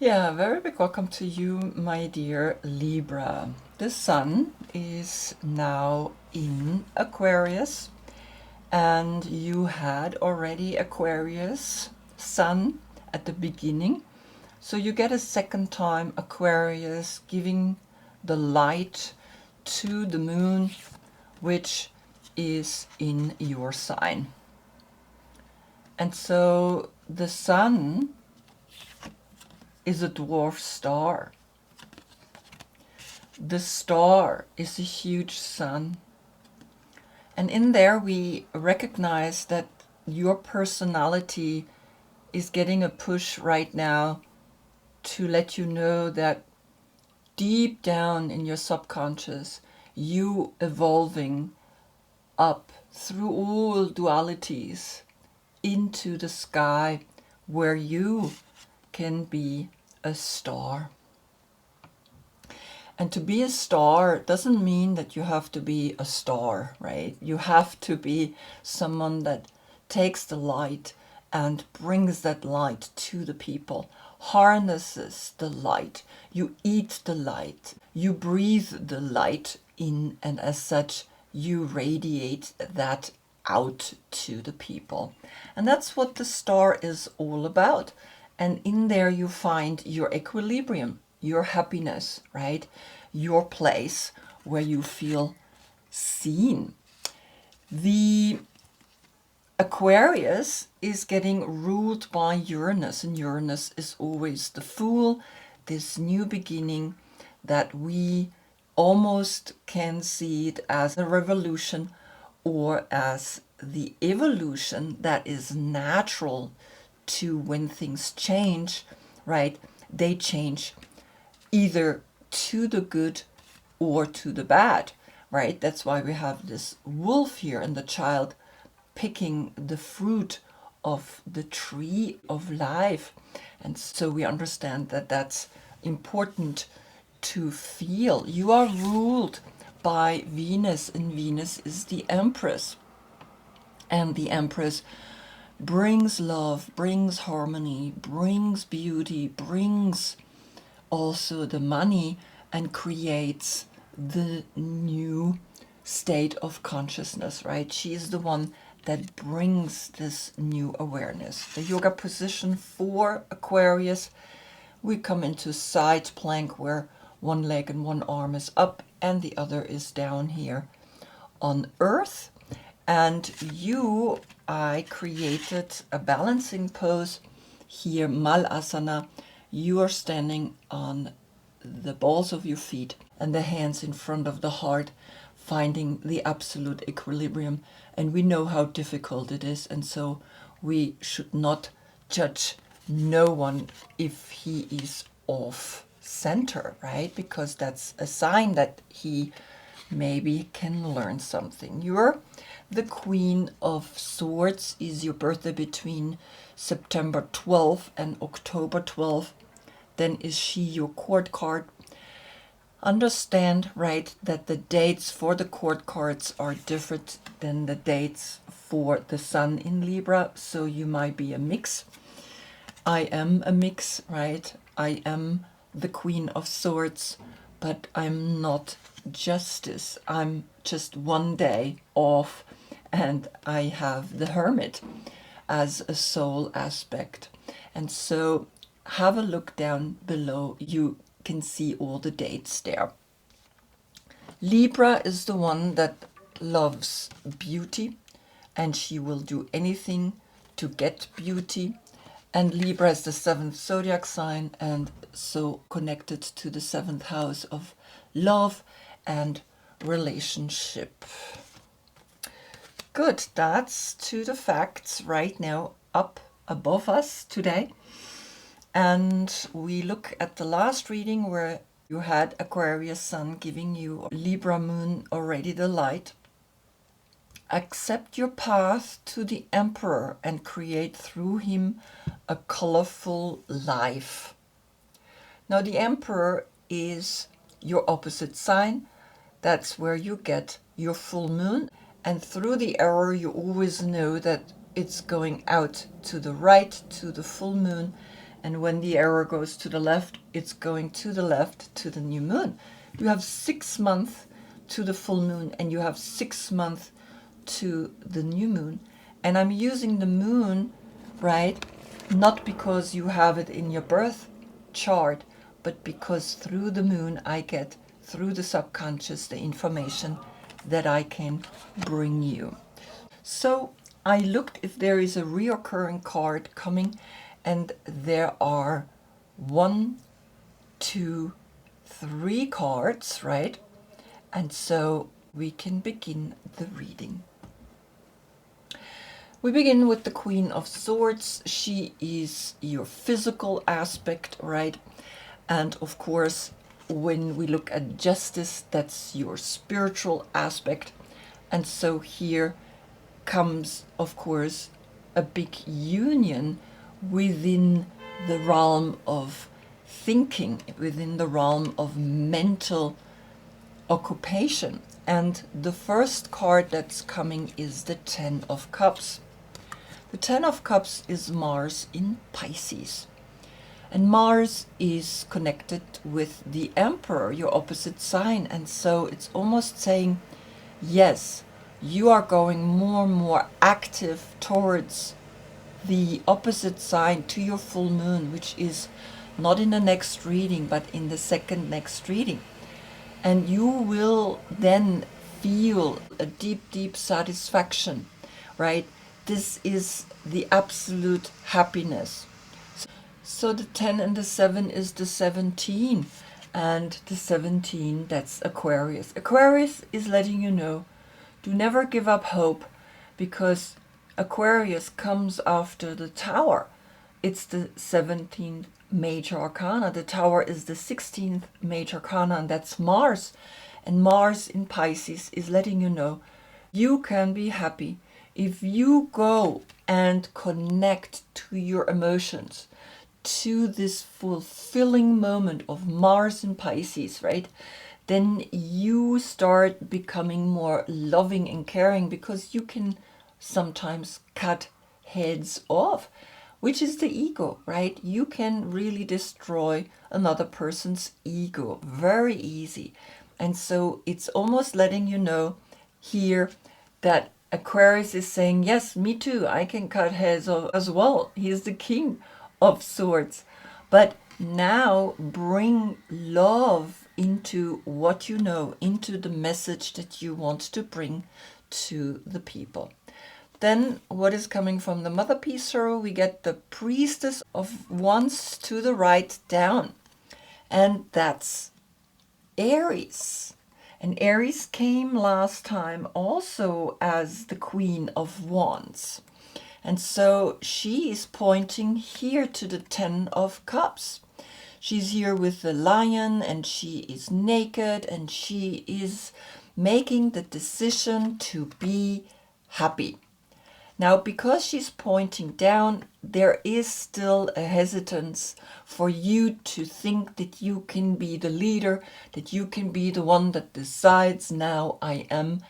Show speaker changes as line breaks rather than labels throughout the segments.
Yeah, very big welcome to you, my dear Libra. The sun is now in Aquarius, and you had already Aquarius sun at the beginning. So you get a second time Aquarius giving the light to the moon, which is in your sign. And so the sun is a dwarf star. The star is a huge sun. And in there, we recognize that your personality is getting a push right now to let you know that deep down in your subconscious, you evolving up through all dualities into the sky where you can be a star. And to be a star doesn't mean that you have to be a star, right? You have to be someone that takes the light and brings that light to the people, harnesses the light. You eat the light, you breathe the light in, and as such, you radiate that out to the people. And that's what the star is all about. And in there, you find your equilibrium, your happiness, right? Your place where you feel seen. The Aquarius is getting ruled by Uranus, and Uranus is always the Fool, this new beginning that we almost can see it as a revolution or as the evolution that is natural to when things change, right? They change either to the good or to the bad, right? That's why we have this wolf here and the child picking the fruit of the tree of life. And so we understand that that's important to feel. You are ruled by Venus, and Venus is the Empress. And the Empress brings love, brings harmony, brings beauty, brings also the money, and creates the new state of consciousness, right? She is the one that brings this new awareness. The yoga position for Aquarius, we come into side plank where one leg and one arm is up and the other is down here on earth. And I created a balancing pose here, Malasana. You are standing on the balls of your feet and the hands in front of the heart, finding the absolute equilibrium. And we know how difficult it is, and so we should not judge no one if he is off center, right? Because that's a sign that he maybe can learn something. You're the Queen of Swords. Is your birthday between September 12th and October 12th? Then is she your court card? Understand, right, that the dates for the court cards are different than the dates for the sun in Libra, so you might be a mix. I am a mix, right? I am the Queen of Swords, but I'm not Justice. I'm just one day off, and I have the Hermit as a soul aspect. And so have a look down below. You can see all the dates there. Libra is the one that loves beauty, and she will do anything to get beauty. And Libra is the seventh zodiac sign, and so connected to the seventh house of love and relationship. Good, that's to the facts right now up above us today. And we look at the last reading where you had Aquarius Sun giving you Libra Moon already the light. Accept your path to the Emperor and create through him a colorful life. Now the Emperor is your opposite sign. That's where you get your full moon. And through the arrow you always know that it's going out to the right to the full moon, And when the arrow goes to the left, it's going to the left to the new moon. You have 6 months to the full moon, and you have 6 months to the new moon. And I'm using the moon, right, not because you have it in your birth chart, but because through the moon I get, through the subconscious, the information that I can bring you. So I looked if there is a reoccurring card coming, and there are 1, 2, 3 cards, right? And so we can begin the reading. We begin with the Queen of Swords. She is your physical aspect, right? And of course, when we look at Justice, that's your spiritual aspect. And so here comes, of course, a big union within the realm of thinking, within the realm of mental occupation. And the first card that's coming is the Ten of Cups. The Ten of Cups is Mars in Pisces. And Mars is connected with the Emperor, your opposite sign. And so it's almost saying, yes, you are going more and more active towards the opposite sign to your full moon, which is not in the next reading, but in the second next reading. And you will then feel a deep, deep satisfaction, right? This is the absolute happiness. So the 10 and the 7 is the 17. And the 17, that's Aquarius. Aquarius is letting you know, do never give up hope, because Aquarius comes after the Tower. It's the 17th major arcana. The Tower is the 16th major arcana, and that's Mars. And Mars in Pisces is letting you know, you can be happy if you go and connect to your emotions, to this fulfilling moment of Mars in Pisces, right? Then you start becoming more loving and caring, because you can sometimes cut heads off, which is the ego, right? You can really destroy another person's ego very easy. And so it's almost letting you know here that Aquarius is saying, yes, me too, I can cut heads off as well. He is the King of Swords. But now bring love into what you know, into the message that you want to bring to the people. Then what is coming from the Mother Piece Tarot? We get the Priestess of Wands to the right down. And that's Aries. And Aries came last time also as the Queen of Wands. And so she is pointing here to the Ten of Cups. She's here with the lion, and she is naked, and she is making the decision to be happy. Now, because she's pointing down, there is still a hesitance for you to think that you can be the leader, that you can be the one that decides, now I am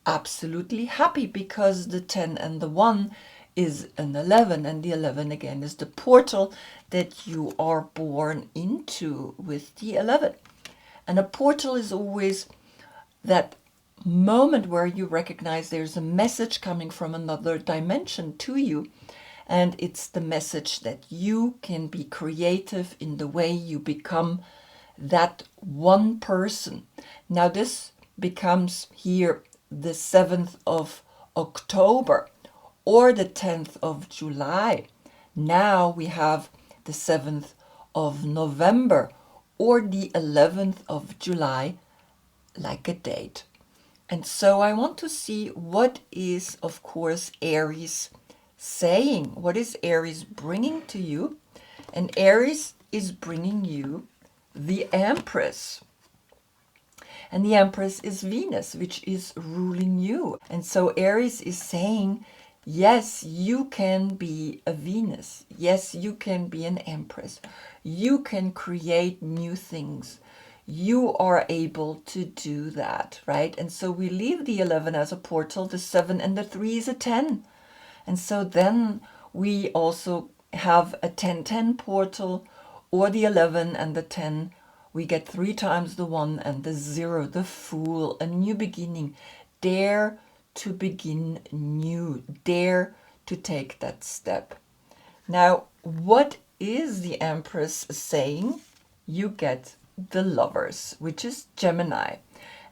absolutely happy, because the 10 and the 1 is an 11, and the 11 again is the portal that you are born into with the 11. And a portal is always that moment where you recognize there's a message coming from another dimension to you, and it's the message that you can be creative in the way you become that one person. Now this becomes here the 7th of October or the 10th of July. Now we have the 7th of November or the 11th of July, like a date. And so I want to see what is, of course, Aries saying. What is Aries bringing to you? And Aries is bringing you the Empress. And the Empress is Venus, which is ruling you. And so Aries is saying, yes, you can be a Venus. Yes, you can be an Empress. You can create new things. You are able to do that, right? And so we leave the 11 as a portal, the 7 and the 3 is a 10. And so then we also have a 10-10 portal, or the 11 and the 10, we get 3 times the 1 and the 0, the Fool, a new beginning. Dare to begin new, dare to take that step. Now, what is the Empress saying? You get the Lovers, which is Gemini.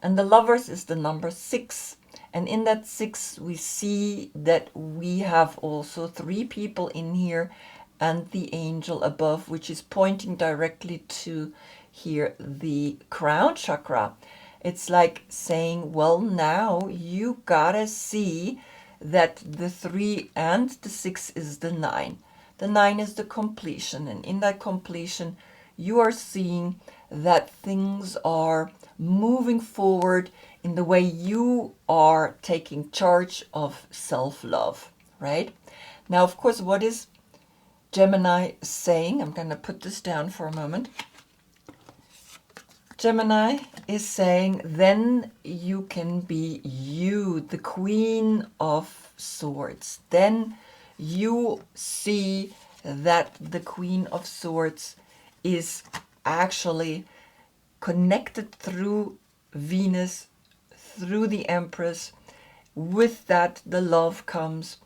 And the Lovers is the number 6. And in that 6, we see that we have also 3 people in here and the angel above, which is pointing directly to here the crown chakra. It's like saying, well, now you gotta see that the 3 and the 6 is the 9. The 9 is the completion, and in that completion you are seeing that things are moving forward in the way you are taking charge of self-love, right? Now, of course, what is Gemini saying? I'm going to put this down for a moment. Gemini is saying, then you can be you, the Queen of Swords. Then you see that the Queen of Swords is actually connected through Venus, through the Empress. With that, the love comes,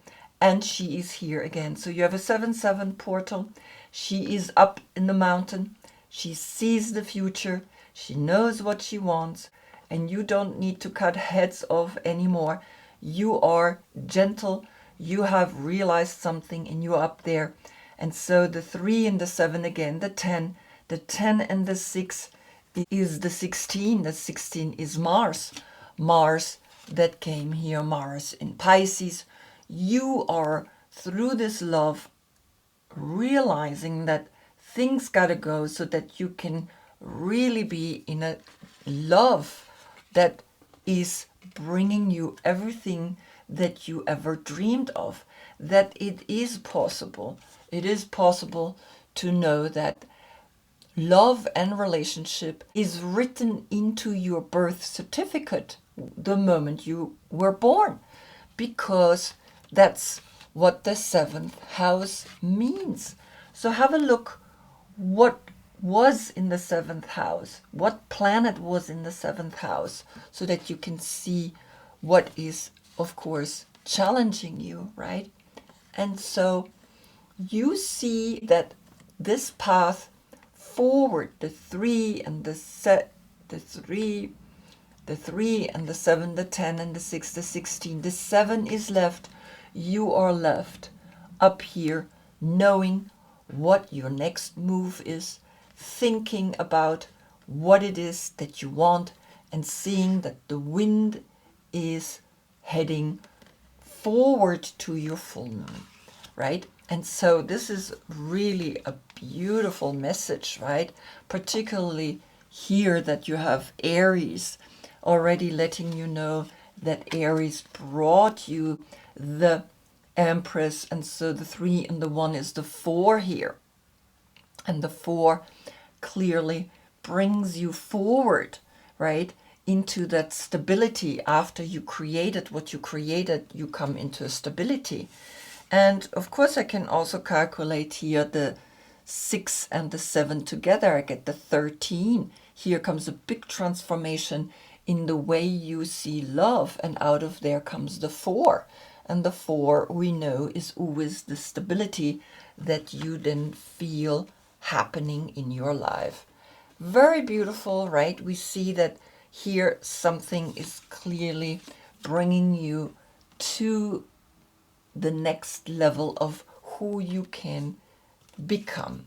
and she is here again. So you have a 7-7 portal. She is up in the mountain. She sees the future. She knows what she wants, and you don't need to cut heads off anymore. You are gentle. You have realized something, and you're up there. And so the 3 and the 7 again, the 10 and the 6 is the 16. The 16 is Mars. Mars that came here, Mars in Pisces. You are, through this love, realizing that things gotta go so that you can really be in a love that is bringing you everything that you ever dreamed of, that it is possible. It is possible to know that love and relationship is written into your birth certificate the moment you were born, because that's what the 7th house means. So have a look what was in the 7th house, what planet was in the 7th house, so that you can see what is, of course, challenging you, right? And so you see that this path forward, the 3 and the 3 and the 7, the 10 and the 6, the 16, the 7 is left. You are left up here knowing what your next move is, thinking about what it is that you want, and seeing that the wind is heading forward to your full moon, right? And so this is really a beautiful message, right? Particularly here that you have Aries already letting you know that Aries brought you the Empress, and so the 3 and the 1 is the 4 here. And the 4 clearly brings you forward, right, into that stability. After you created what you created, you come into a stability. And of course, I can also calculate here the 6 and the 7 together. I get the 13. Here comes a big transformation in the way you see love, and out of there comes the 4. And the 4, we know, is always the stability that you then feel happening in your life. Very beautiful, right? We see that here something is clearly bringing you to the next level of who you can become.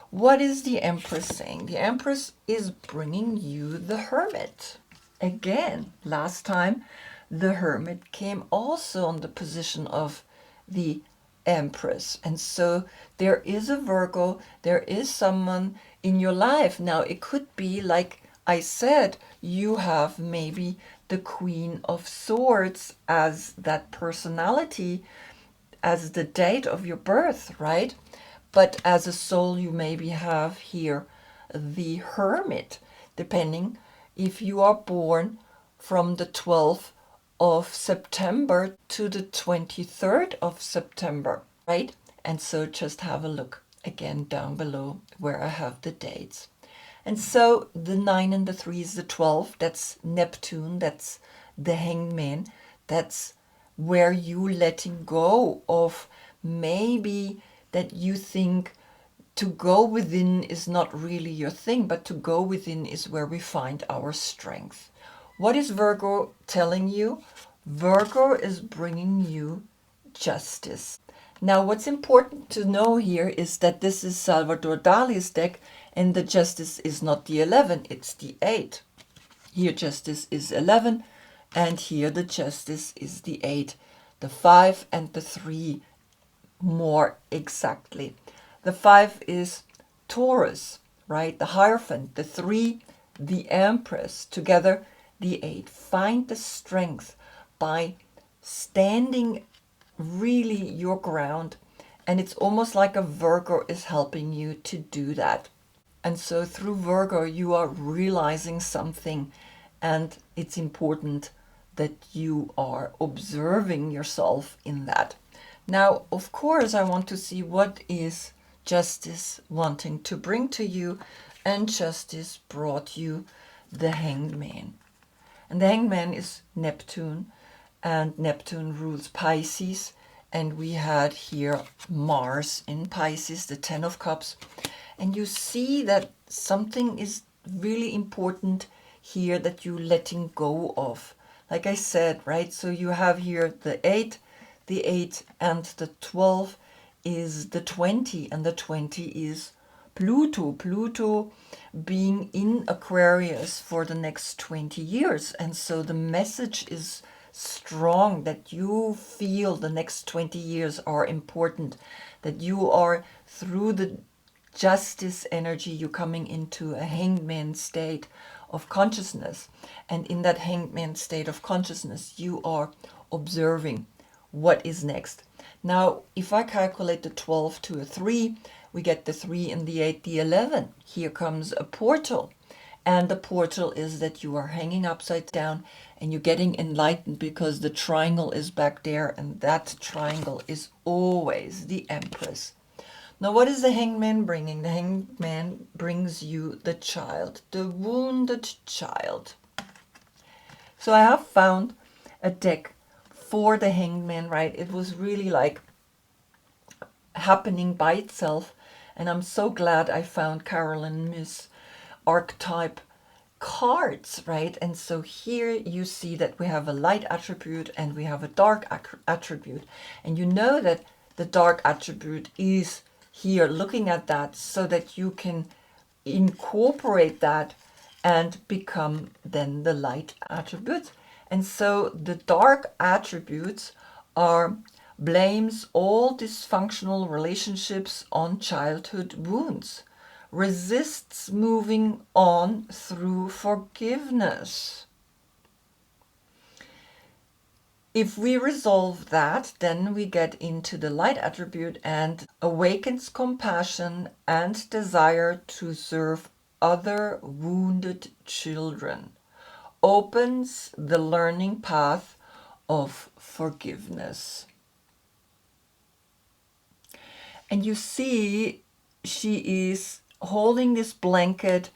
What is the Empress saying? The Empress is bringing you the Hermit. Again, last time the Hermit came also on the position of the Empress. And so there is a Virgo, there is someone in your life. Now, it could be, like I said, you have maybe the Queen of Swords as that personality, as the date of your birth, right? But as a soul, you maybe have here the Hermit, depending if you are born from the 12th of September to the 23rd of September, right? And so just have a look again down below where I have the dates. And so the 9 and the 3 is the 12. That's Neptune. That's the Hanged Man. That's where you letting go of maybe that you think to go within is not really your thing, but to go within is where we find our strength. What is Virgo telling you? Virgo is bringing you justice. Now, what's important to know here is that this is Salvador Dali's deck, and the justice is not the 11, it's the 8. Here justice is 11, and here the justice is the 8. The 5 and the 3 more exactly. The 5 is Taurus, right? The Hierophant. The 3, the Empress. Together, the 8. Find the strength by standing really your ground. And it's almost like a Virgo is helping you to do that. And so through Virgo, you are realizing something. And it's important that you are observing yourself in that. Now, of course, I want to see what is Justice wanting to bring to you, and Justice brought you the Hanged Man. And the Hanged Man is Neptune, and Neptune rules Pisces, and we had here Mars in Pisces, the 10 of Cups. And you see that something is really important here that you're letting go of. Like I said, right? So you have here the 8 and the 12 is the 20, and the 20 is Pluto. Pluto being in Aquarius for the next 20 years. And so the message is strong that you feel the next 20 years are important, that you are through the justice energy, you're coming into a hanged man state of consciousness. And in that hanged man state of consciousness, you are observing what is next. Now, if I calculate the 12 to a 3, we get the 3 and the 8, the 11. Here comes a portal. And the portal is that you are hanging upside down and you're getting enlightened because the triangle is back there, and that triangle is always the Empress. Now, what is the Hanged Man bringing? The Hanged Man brings you the child, the wounded child. So I have found a deck for the Hanged Man, right? It was really like happening by itself, and I'm so glad I found Carolyn Myss archetype cards, right? And so here you see that we have a light attribute and we have a dark attribute, and you know that the dark attribute is here, looking at that so that you can incorporate that and become then the light attribute. And so the dark attributes are blames all dysfunctional relationships on childhood wounds, resists moving on through forgiveness. If we resolve that, then we get into the light attribute and awakens compassion and desire to serve other wounded children, opens the learning path of forgiveness. And you see, she is holding this blanket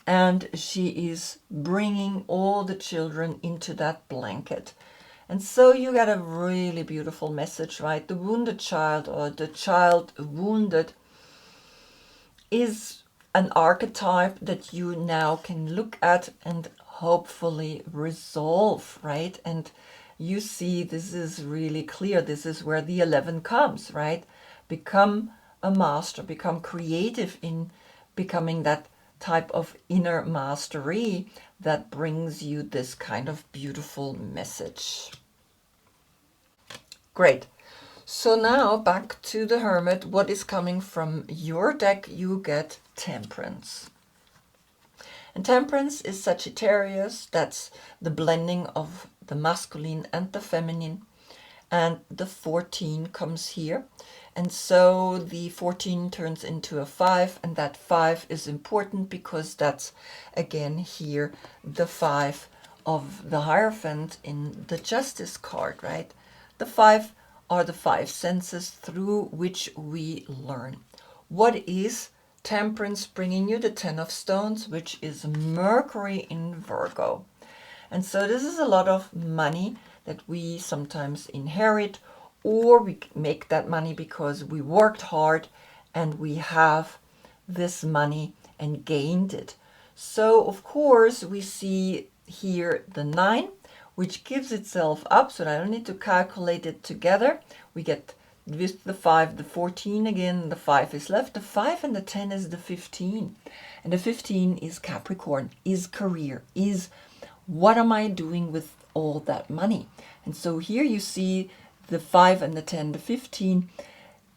and she is bringing all the children into that blanket. And so you get a really beautiful message, right? The wounded child, or the child wounded, is an archetype that you now can look at and hopefully resolve, right? And you see this is really clear. This is where the 11 comes, right? Become a master, become creative in becoming that type of inner mastery that brings you this kind of beautiful message. Great. So now back to the Hermit. What is coming from your deck? You get Temperance. And Temperance is Sagittarius. That's the blending of the masculine and the feminine. And the 14 comes here. And so the 14 turns into a 5. And that 5 is important because that's, again, here, the 5 of the Hierophant in the Justice card, right? The 5 are the five senses through which we learn. What is Temperance bringing you? The Ten of Stones, which is Mercury in Virgo. And so this is a lot of money that we sometimes inherit, or we make that money because we worked hard and we have this money and gained it. So of course we see here the 9, which gives itself up, so I don't need to calculate it together. We get with the 5, the 14 again, the 5 is left. The 5 and the 10 is the 15. And the 15 is Capricorn, is career, is what am I doing with all that money? And so here you see the 5 and the 10, the 15.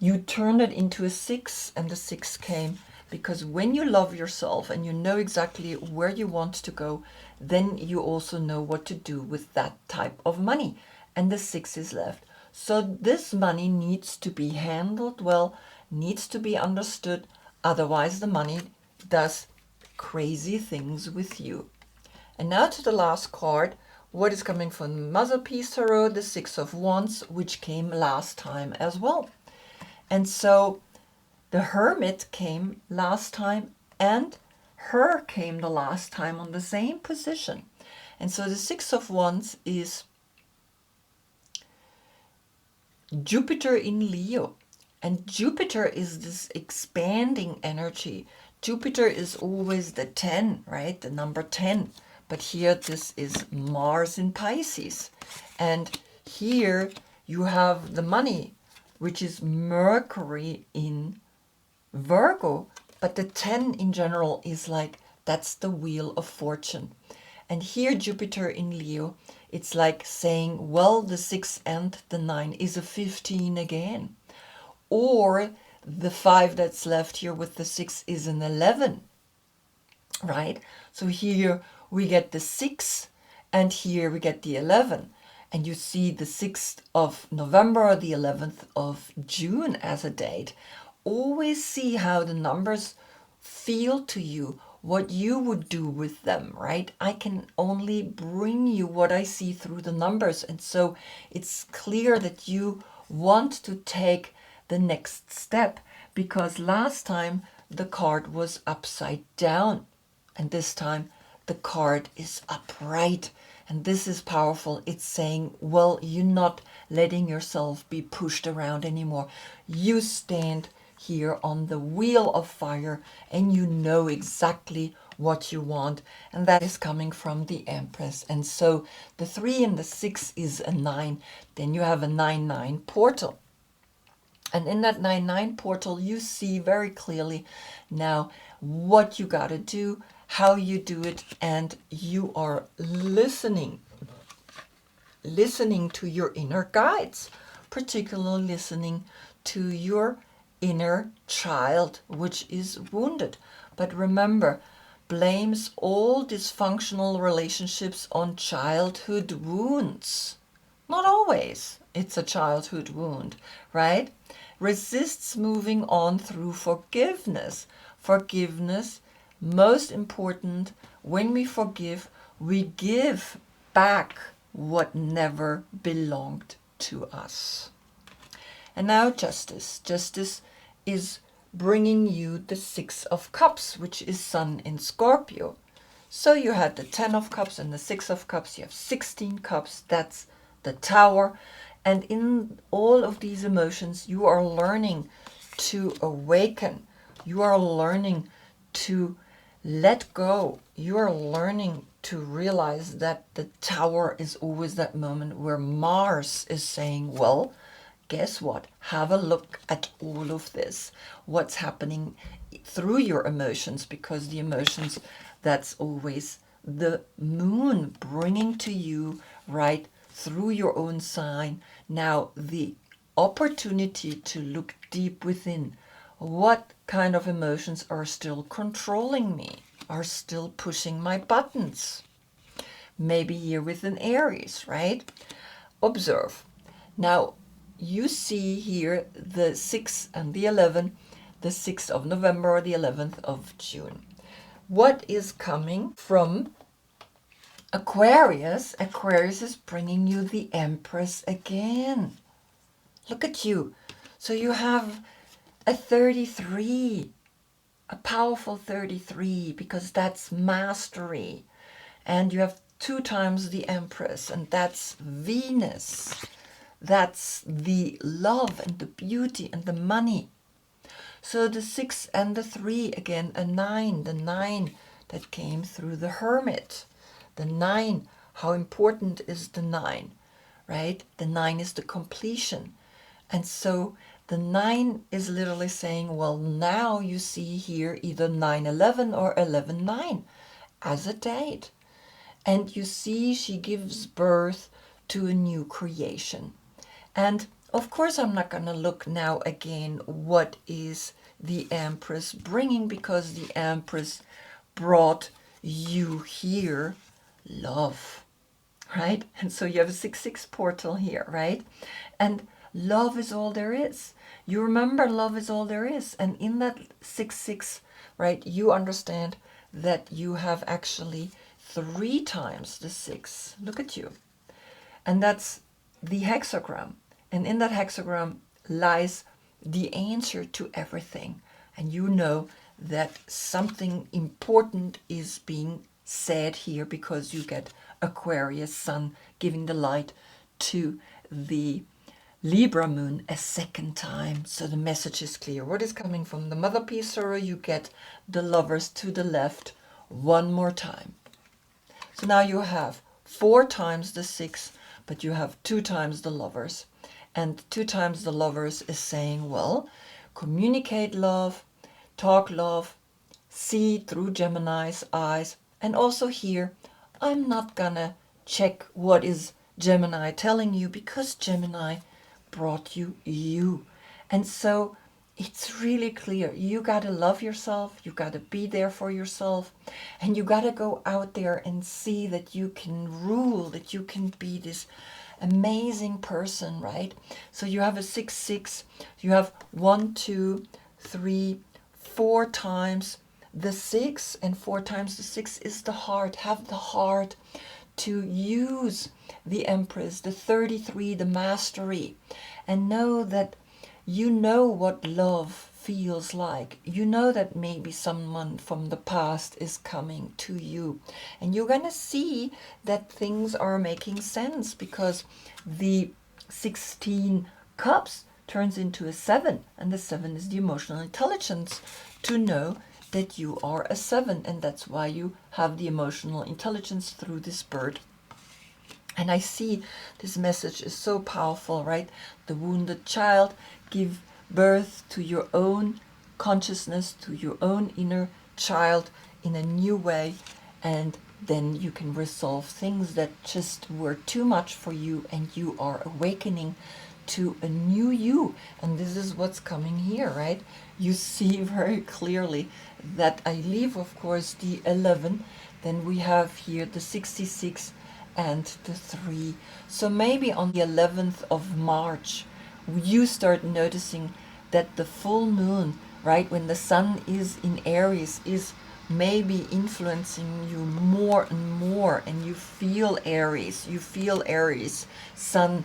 You turned it into a 6, and the 6 came because when you love yourself and you know exactly where you want to go, then you also know what to do with that type of money. And the 6 is left. So this money needs to be handled well, needs to be understood. Otherwise, the money does crazy things with you. And now to the last card. What is coming from the Motherpiece Tarot? The 6 of Wands, which came last time as well. And so the Hermit came last time, and her came the last time on the same position. And so the 6 of Wands is Jupiter in Leo. And Jupiter is this expanding energy. Jupiter is always the 10, right? The number 10. But here this is Mars in Pisces. And here you have the money, which is Mercury in Virgo. But the 10 in general is like, that's the wheel of fortune. And here Jupiter in Leo, it's like saying, well, the 6 and the 9 is a 15 again. Or the 5 that's left here with the 6 is an 11, right? So here we get the 6, and here we get the 11. And you see the 6th of November or the 11th of June as a date. Always see how the numbers feel to you, what you would do with them, right? I can only bring you what I see through the numbers. And so it's clear that you want to take the next step, because last time the card was upside down, and this time the card is upright. And this is powerful. It's saying, well, you're not letting yourself be pushed around anymore. You stand here on the wheel of fire and you know exactly what you want. And that is coming from the Empress. And so the 3 and the 6 is a 9. Then you have a 9-9 portal. And in that 9-9 portal, you see very clearly now what you got to do, how you do it, and you are listening to your inner guides, particularly listening to your inner child, which is wounded. But remember, blames all dysfunctional relationships on childhood wounds. Not always it's a childhood wound, right? Resists moving on through forgiveness. Forgiveness, most important, when we forgive, we give back what never belonged to us. And now Justice. Justice is bringing you the 6 of Cups, which is Sun in Scorpio. So you had the 10 of Cups and the 6 of Cups. You have 16 cups. That's the Tower. And in all of these emotions, you are learning to awaken. You are learning to let go. You are learning to realize that the Tower is always that moment where Mars is saying, well, guess what? Have a look at all of this. What's happening through your emotions, because the emotions, that's always the moon bringing to you right through your own sign. Now, the opportunity to look deep within. What kind of emotions are still controlling me, are still pushing my buttons? Maybe here with an Aries, right? Observe. Now, you see here the 6 and the 11, the 6th of November or the 11th of June. What is coming from Aquarius? Aquarius is bringing you the Empress again. Look at you. So you have a 33, a powerful 33, because that's mastery. And you have 2 times the Empress, and that's Venus. That's the love and the beauty and the money. So the 6 and the 3, again, a 9, the 9 that came through the Hermit. The 9, how important is the 9, right? The 9 is the completion. And so the 9 is literally saying, well, now you see here either 9/11 or 11/9 as a date. And you see she gives birth to a new creation. And of course, I'm not going to look now again what is the Empress bringing, because the Empress brought you here love, right? And so you have a 6/6 portal here, right? And love is all there is. You remember love is all there is. And in that 6/6, right, you understand that you have actually 3 times the 6. Look at you. And that's the hexagram. And in that hexagram lies the answer to everything. And you know that something important is being said here, because you get Aquarius Sun giving the light to the Libra Moon a second time. So the message is clear. What is coming from the Mother Piece, or you get the Lovers to the left one more time. So now you have 4 times the 6, but you have 2 times the Lovers. And 2 times the Lovers is saying, well, communicate love, talk love, see through Gemini's eyes. And also here, I'm not gonna check what is Gemini telling you, because Gemini brought you you. And so it's really clear. You got to love yourself. You got to be there for yourself. And you got to go out there and see that you can rule, that you can be this amazing person, right? So you have a 6/6. You have 1, 2, 3, 4 times the 6, and 4 times the 6 is the heart. Have the heart to use the Empress, the 33, the mastery, and know that you know what love feels like. You know that maybe someone from the past is coming to you, and you're gonna see that things are making sense, because the 16 cups turns into a 7, and the 7 is the emotional intelligence to know that you are a 7, and that's why you have the emotional intelligence through this bird. And I see this message is so powerful, right? The wounded child, give birth to your own consciousness, to your own inner child in a new way, and then you can resolve things that just were too much for you, and you are awakening to a new you. And this is what's coming here, right? You see very clearly that I leave, of course, the 11, then we have here the 66 and the 3. So maybe on the 11th of March, you start noticing that the full moon, right, when the sun is in Aries, is maybe influencing you more and more, and you feel Aries sun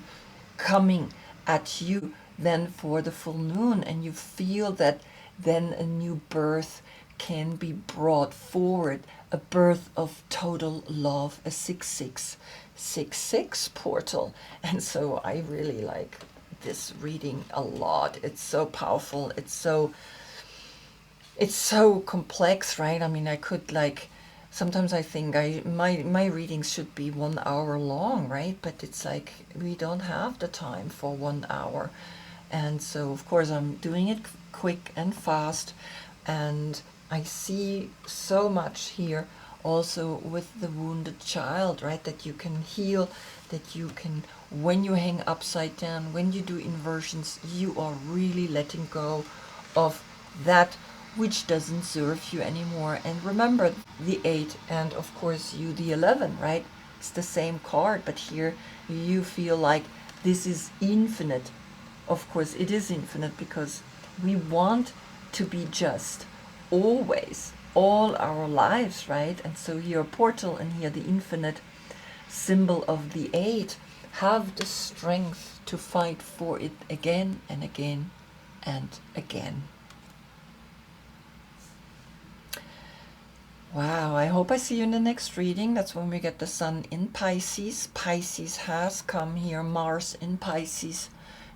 coming at you then for the full moon, and you feel that then a new birth can be brought forward, a birth of total love, a 6666 portal. And so I really like this reading a lot. It's so powerful. It's so complex, right? I mean, I could like, sometimes I think my readings should be 1 hour long, right? But it's like we don't have the time for 1 hour. And so of course I'm doing it quick and fast, and I see so much here also with the wounded child, right? That you can heal, that you can, when you hang upside down, when you do inversions, you are really letting go of that which doesn't serve you anymore. And remember the 8, and of course you the 11, right? It's the same card, but here you feel like this is infinite. Of course it is infinite, because we want to be just always, all our lives, right? And so here a portal, and here the infinite symbol of the 8, have the strength to fight for it again and again and again. Wow, I hope I see you in the next reading. That's when we get the sun in Pisces. Pisces has come here, Mars in Pisces.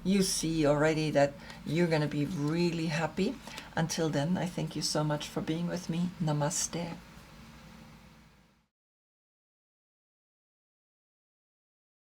You see already that you're going to be really happy. Until then, I thank you so much for being with me. Namaste.